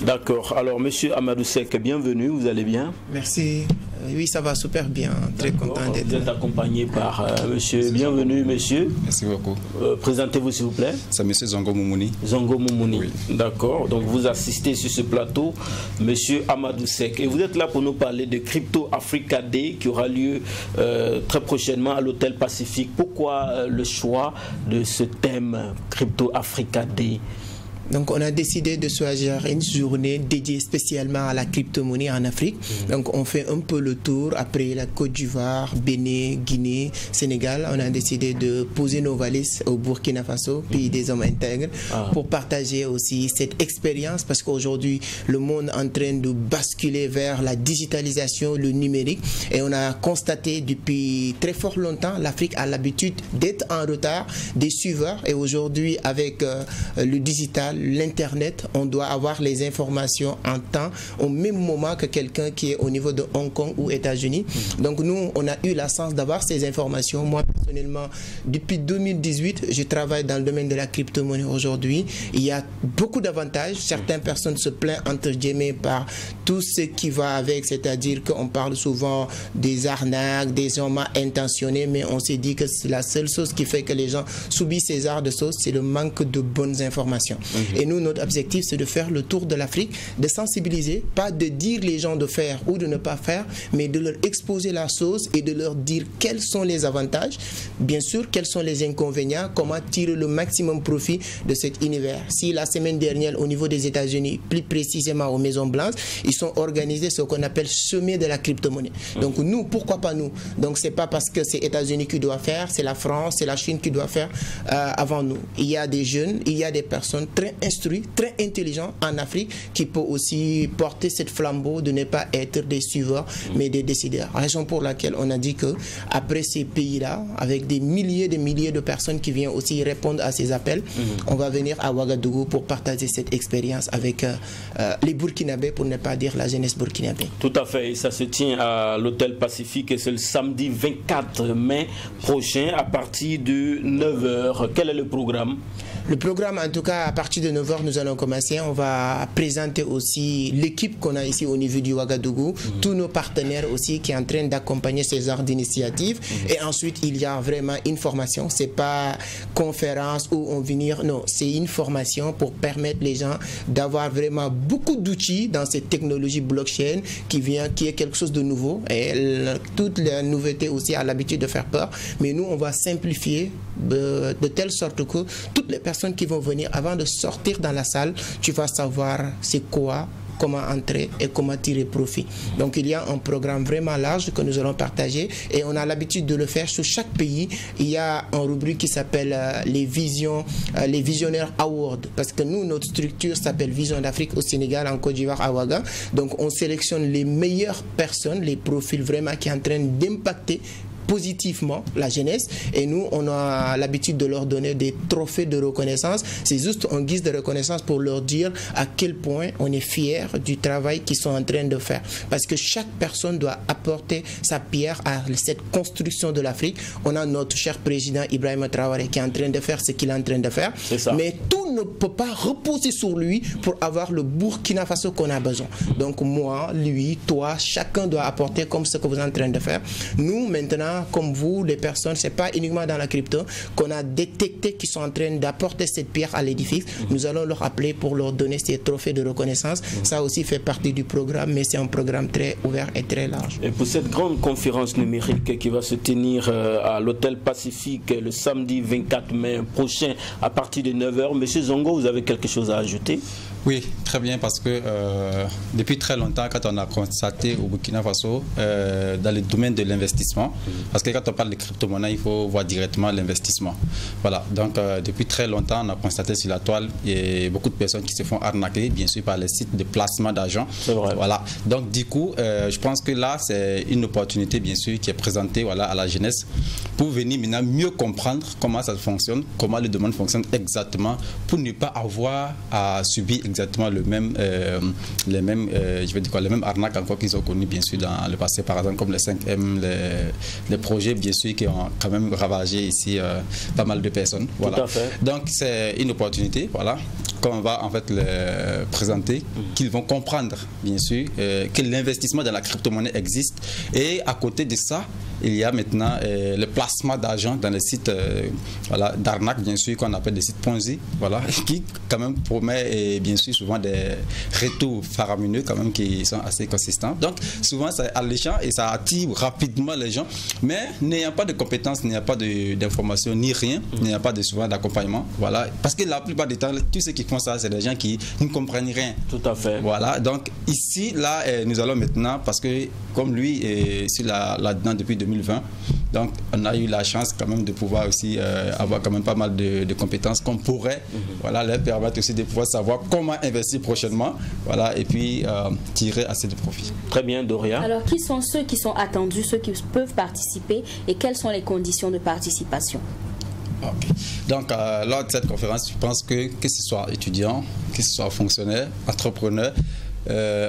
D'accord. Alors, monsieur Amadou Seck, bienvenue, vous allez bien? Merci. Oui, ça va super bien. Très content d'être là. Vous êtes accompagné par monsieur. Bienvenue, monsieur. Merci beaucoup. Présentez-vous, s'il vous plaît. C'est monsieur Zongo Moumouni. Zongo Moumouni. Oui. D'accord. Donc, vous assistez sur ce plateau, monsieur Amadou Seck. Et vous êtes là pour nous parler de Crypto Africa Day qui aura lieu très prochainement à l'Hôtel Pacifique. Pourquoi le choix de ce thème Crypto Africa Day? Donc, on a décidé de choisir une journée dédiée spécialement à la crypto-monnaie en Afrique. Donc, on fait un peu le tour. Après la Côte d'Ivoire, Bénin, Guinée, Sénégal, on a décidé de poser nos valises au Burkina Faso, pays des hommes intègres, pour partager aussi cette expérience parce qu'aujourd'hui, le monde est en train de basculer vers la digitalisation, le numérique. Et on a constaté depuis très fort longtemps, l'Afrique a l'habitude d'être en retard des suiveurs. Et aujourd'hui, avec le digital, l'Internet, on doit avoir les informations en temps au même moment que quelqu'un qui est au niveau de Hong Kong ou États-Unis. Donc nous, on a eu la chance d'avoir ces informations. Moi, personnellement, depuis 2018, je travaille dans le domaine de la crypto-monnaie aujourd'hui. Il y a beaucoup d'avantages. Certaines personnes se plaignent entre guillemets par tout ce qui va avec, c'est-à-dire qu'on parle souvent des arnaques, des gens mal intentionnés, mais on s'est dit que la seule chose qui fait que les gens subissent ces arts de sauce, c'est le manque de bonnes informations. Et nous, notre objectif, c'est de faire le tour de l'Afrique, de sensibiliser, pas de dire les gens de faire ou de ne pas faire, mais de leur exposer la chose et de leur dire quels sont les avantages, bien sûr, quels sont les inconvénients, comment tirer le maximum profit de cet univers. Si la semaine dernière, au niveau des États-Unis, plus précisément aux Maisons Blanches, ils sont organisés ce qu'on appelle sommet de la crypto-monnaie. Donc nous, pourquoi pas nous? Donc c'est pas parce que c'est les États-Unis qui doivent faire, c'est la France, c'est la Chine qui doit faire avant nous. Il y a des jeunes, il y a des personnes très instruits, très intelligents en Afrique qui peuvent aussi porter cette flambeau de ne pas être des suiveurs mais des décideurs. Raison pour laquelle on a dit que après ces pays-là, avec des milliers de personnes qui viennent aussi répondre à ces appels, on va venir à Ouagadougou pour partager cette expérience avec les Burkinabés, pour ne pas dire la jeunesse burkinabé. Tout à fait, et ça se tient à l'Hôtel Pacifique et c'est le samedi 24 mai prochain à partir de 9h. Quel est le programme? Le programme, en tout cas, à partir de 9h, nous allons commencer. On va présenter aussi l'équipe qu'on a ici au niveau du Ouagadougou, tous nos partenaires aussi qui sont en train d'accompagner ces genres d'initiatives. Et ensuite, il y a vraiment une formation. Ce n'est pas conférence où on vient, non, c'est une formation pour permettre les gens d'avoir vraiment beaucoup d'outils dans cette technologie blockchain qui est quelque chose de nouveau. Et toute la nouveauté aussi a l'habitude de faire peur. Mais nous, on va simplifier de telle sorte que toutes les personnes qui vont venir, avant de sortir dans la salle, tu vas savoir c'est quoi, comment entrer et comment tirer profit. Donc il y a un programme vraiment large que nous allons partager et on a l'habitude de le faire sur chaque pays. Il y a un rubrique qui s'appelle les Visionnaires Awards, parce que nous, notre structure s'appelle Vision d'Afrique au Sénégal, en Côte d'Ivoire, à Ouaga. Donc on sélectionne les meilleures personnes, les profils vraiment qui sont en train d'impacter positivement la jeunesse, et nous on a l'habitude de leur donner des trophées de reconnaissance. C'est juste en guise de reconnaissance pour leur dire à quel point on est fiers du travail qu'ils sont en train de faire, parce que chaque personne doit apporter sa pierre à cette construction de l'Afrique. On a notre cher président Ibrahima Traoré qui est en train de faire ce qu'il est en train de faire, mais tout ne peut pas reposer sur lui pour avoir le Burkina Faso qu'on a besoin. Donc moi, lui, toi, chacun doit apporter comme ce que vous êtes en train de faire. Nous maintenant, comme vous, les personnes, c'est pas uniquement dans la crypto qu'on a détecté qu'ils sont en train d'apporter cette pierre à l'édifice. Nous allons leur appeler pour leur donner ces trophées de reconnaissance. Ça aussi fait partie du programme, mais c'est un programme très ouvert et très large. Et pour cette grande conférence numérique qui va se tenir à l'Hôtel Pacifique le samedi 24 mai prochain à partir de 9h, Monsieur Zongo, vous avez quelque chose à ajouter? Oui, très bien, parce que depuis très longtemps, quand on a constaté au Burkina Faso, dans le domaine de l'investissement, parce que quand on parle de crypto-monnaie, il faut voir directement l'investissement. Voilà, donc depuis très longtemps, on a constaté sur la toile, il y a beaucoup de personnes qui se font arnaquer, bien sûr, par les sites de placement d'argent. Voilà, donc du coup, je pense que là, c'est une opportunité, bien sûr, qui est présentée, voilà, à la jeunesse pour venir maintenant mieux comprendre comment ça fonctionne, comment le domaine fonctionne exactement, pour ne pas avoir à subir exactement les mêmes arnaques encore qu'ils ont connues bien sûr dans le passé, par exemple comme les 5M, les projets bien sûr qui ont quand même ravagé ici pas mal de personnes. Voilà. Tout à fait. Donc c'est une opportunité, voilà, qu'on va en fait les présenter, qu'ils vont comprendre bien sûr que l'investissement dans la crypto-monnaie existe, et à côté de ça, il y a maintenant le placement d'argent dans les sites voilà, d'arnaque, bien sûr, qu'on appelle des sites Ponzi, voilà, qui quand même promet bien sûr souvent des retours faramineux quand même qui sont assez consistants. Donc souvent c'est alléchant et ça attire rapidement les gens, mais n'ayant pas de compétences, n'ayant pas d'informations ni rien, n'ayant pas souvent d'accompagnement, voilà, parce que la plupart du temps, tous ceux qui font ça, c'est des gens qui ne comprennent rien. Tout à fait. Voilà, donc ici, là, nous allons maintenant, parce que comme lui est là-dedans depuis 2020, donc on a eu la chance quand même de pouvoir aussi avoir quand même pas mal de compétences qu'on pourrait voilà, leur permettre aussi de pouvoir savoir comment investir prochainement, voilà, et puis tirer assez de profit. Très bien, Doria. Alors, qui sont ceux qui sont attendus, ceux qui peuvent participer, et quelles sont les conditions de participation? Okay. Donc, lors de cette conférence, je pense que ce soit étudiant, que ce soit fonctionnaire, entrepreneur,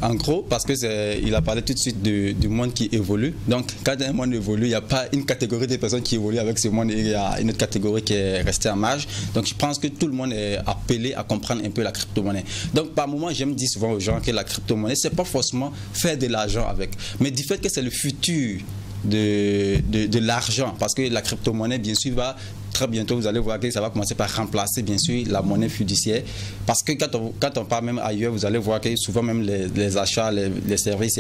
en gros, parce qu'il a parlé tout de suite du monde qui évolue. Donc, quand un monde évolue, il n'y a pas une catégorie de personnes qui évoluent avec ce monde, il y a une autre catégorie qui est restée en marge. Donc, je pense que tout le monde est appelé à comprendre un peu la crypto-monnaie. Donc, par moment, j'aime dire souvent aux gens que la crypto-monnaie, ce n'est pas forcément faire de l'argent avec, mais du fait que c'est le futur de l'argent, parce que la crypto-monnaie, bien sûr, va très bientôt, vous allez voir que ça va commencer par remplacer, bien sûr, la monnaie fiduciaire. Parce que quand on part même ailleurs, vous allez voir que souvent même les achats, les services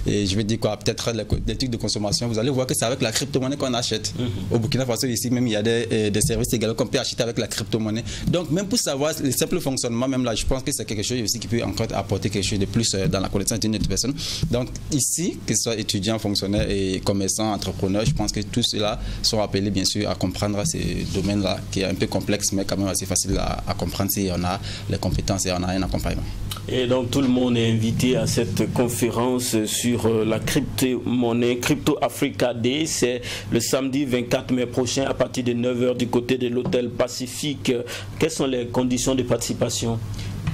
et je vais dire quoi, peut-être les trucs de consommation, vous allez voir que c'est avec la crypto-monnaie qu'on achète. Au Burkina Faso, ici, même, il y a des services également qu'on peut acheter avec la crypto-monnaie. Donc, même pour savoir le simple fonctionnement, même là, je pense que c'est quelque chose aussi qui peut encore apporter quelque chose de plus dans la connaissance d'une autre personne. Donc, ici, que ce soit étudiants, fonctionnaires et commerçants, entrepreneurs, je pense que tous ceux-là sont appelés, bien sûr, à comprendre ces domaines-là, qui est un peu complexe, mais quand même assez facile à comprendre si on a les compétences et on a un accompagnement. Et donc tout le monde est invité à cette conférence sur la crypto-monnaie, Crypto Africa Day. C'est le samedi 24 mai prochain à partir de 9 h du côté de l'hôtel Pacifique. Quelles sont les conditions de participation?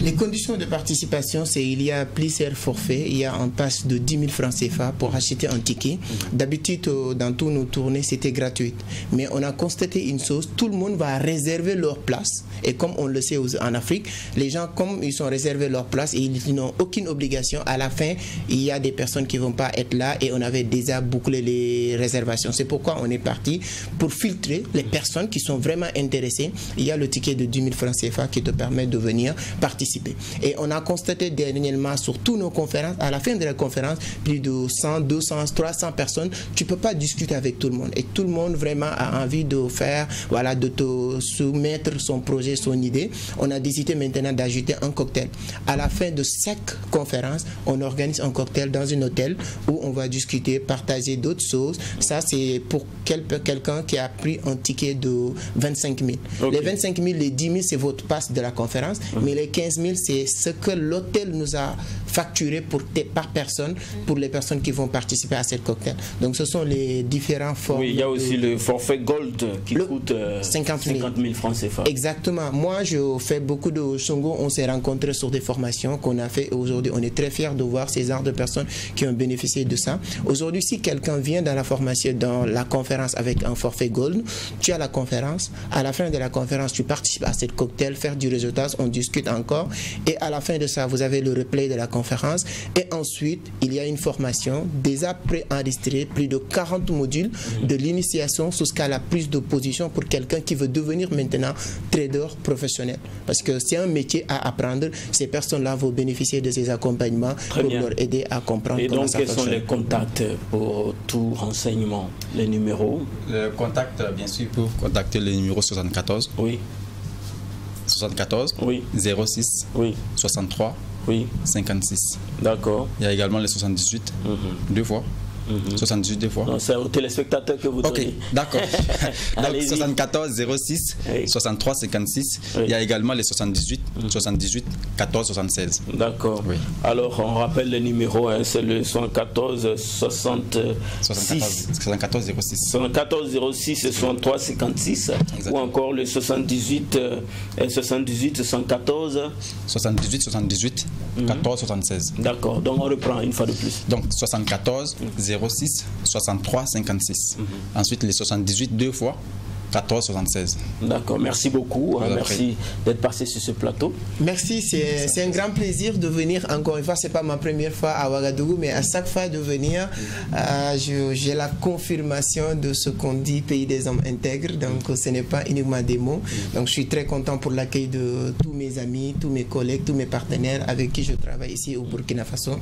Les conditions de participation, c'est il y a plusieurs forfaits. Il y a un pass de 10 000 francs CFA pour acheter un ticket. D'habitude, dans tous nos tournées, c'était gratuit. Mais on a constaté une chose, tout le monde va réserver leur place. Et comme on le sait en Afrique, les gens, comme ils sont réservés leur place et ils n'ont aucune obligation, à la fin, il y a des personnes qui ne vont pas être là et on avait déjà bouclé les réservations. C'est pourquoi on est parti pour filtrer les personnes qui sont vraiment intéressées. Il y a le ticket de 10 000 francs CFA qui te permet de venir participer. Et on a constaté dernièrement sur toutes nos conférences, à la fin de la conférence, plus de 100, 200, 300 personnes, tu ne peux pas discuter avec tout le monde. Et tout le monde vraiment a envie de faire, voilà, de te soumettre son projet, son idée. On a décidé maintenant d'ajouter un cocktail. À la fin de chaque conférence, on organise un cocktail dans un hôtel où on va discuter, partager d'autres choses. Ça, c'est pour quelqu'un qui a pris un ticket de 25 000. Okay. Les 25 000, les 10 000, c'est votre passe de la conférence, mais les 15 000, c'est ce que l'hôtel nous a facturé par personne pour les personnes qui vont participer à cette cocktail. Donc ce sont les différents formes. Oui, il y a aussi le forfait Gold qui coûte 50 000 francs CFA. Exactement. Moi, je fais beaucoup de Songo. On s'est rencontrés sur des formations qu'on a fait aujourd'hui. On est très fiers de voir ces genres de personnes qui ont bénéficié de ça. Aujourd'hui, si quelqu'un vient dans la formation, dans la conférence avec un forfait Gold, tu as la conférence. À la fin de la conférence, tu participes à cette cocktail, faire du réseautage, on discute encore. Et à la fin de ça, vous avez le replay de la conférence. Et ensuite, il y a une formation déjà préenregistrée, plus de 40 modules de l'initiation jusqu'à la prise de position pour quelqu'un qui veut devenir maintenant trader professionnel. Parce que c'est un métier à apprendre. Ces personnes-là vont bénéficier de ces accompagnements pour leur aider à comprendre comment ça fonctionne. Et donc, quels sont les contacts pour tout renseignement? Les numéros? Le contact, bien sûr, pour contacter le numéro 74. Oui. 74, oui. 06, oui. 63, oui. 56. D'accord. Il y a également les 78, deux fois. 78 deux fois. C'est aux téléspectateurs que vous donnez. Ok, d'accord. Donc 74 06 63 56. Oui. Il y a également les 78 14 76. D'accord. Oui. Alors on rappelle le numéro, hein, c'est le 74 66 74 06 74 06 63 56. Exactement. Ou encore le 78 114 78 14 76. D'accord. Donc on reprend une fois de plus. Donc 74 06 63 56. Ensuite les 78 deux fois 14 76. D'accord, merci beaucoup. Merci d'être passé sur ce plateau. Merci, c'est un grand plaisir de venir encore une fois. C'est pas ma première fois à Ouagadougou, mais à chaque fois de venir, j'ai la confirmation de ce qu'on dit, pays des hommes intègres. Donc ce n'est pas uniquement des mots. Donc je suis très content pour l'accueil de tous mes amis, tous mes collègues, tous mes partenaires avec qui je travaille ici au Burkina Faso.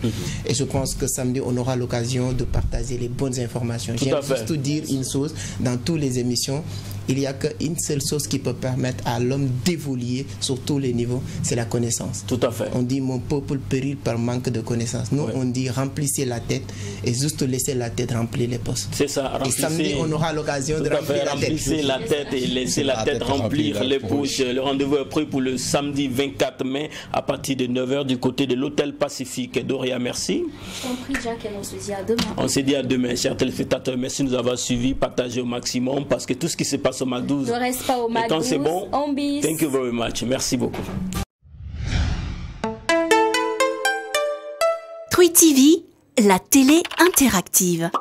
Et je pense que samedi, on aura l'occasion de partager les bonnes informations. J'aime juste dire une chose dans toutes les émissions. Il n'y a qu'une seule chose qui peut permettre à l'homme d'évoluer sur tous les niveaux, c'est la connaissance. Tout à fait. On dit mon peuple périt par manque de connaissance. Nous, on dit remplissez la tête et juste laissez la tête remplir les postes. C'est ça. Et samedi, on aura l'occasion de remplir la tête. Remplissez la tête et laissez la tête remplir les poches. Le rendez-vous est pris pour le samedi 24 mai à partir de 9h du côté de l'Hôtel Pacifique. Doria, merci. Je t'en prie, Jacques, et on se dit à demain. On se dit à demain, chers téléspectateurs. Merci de nous avoir suivis, partagez au maximum parce que tout ce qui se passe au MAC 12. Ne reste pas au MAC 12. Et quand c'est bon, on bis. Thank you very much. Merci beaucoup. Truy TV, la télé interactive.